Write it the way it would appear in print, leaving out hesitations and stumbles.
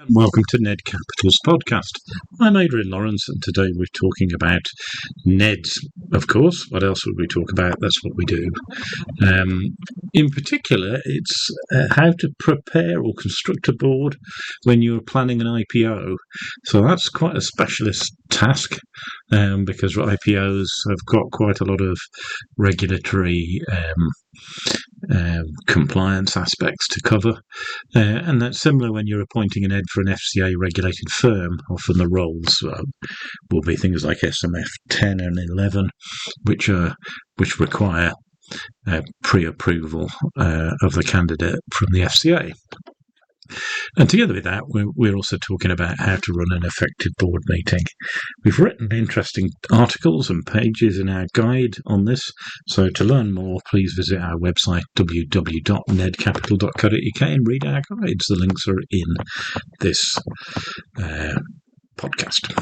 Welcome to NED Capital's podcast. I'm Adrian Lawrence, and today we're talking about NEDs, of course. What else would we talk about? That's what we do. In particular, it's how to prepare or construct a board when you're planning an IPO. So that's quite a specialist task because IPOs have got quite a lot of regulatory compliance aspects to cover, and that's similar when you're appointing an NED for an FCA-regulated firm. Often the roles will be things like SMF 10 and 11, which require pre-approval of the candidate from the FCA. And together with that, we're also talking about how to run an effective board meeting. We've written interesting articles and pages in our guide on this, so to learn more, please visit our website www.nedcapital.co.uk and read our guides. The links are in this podcast.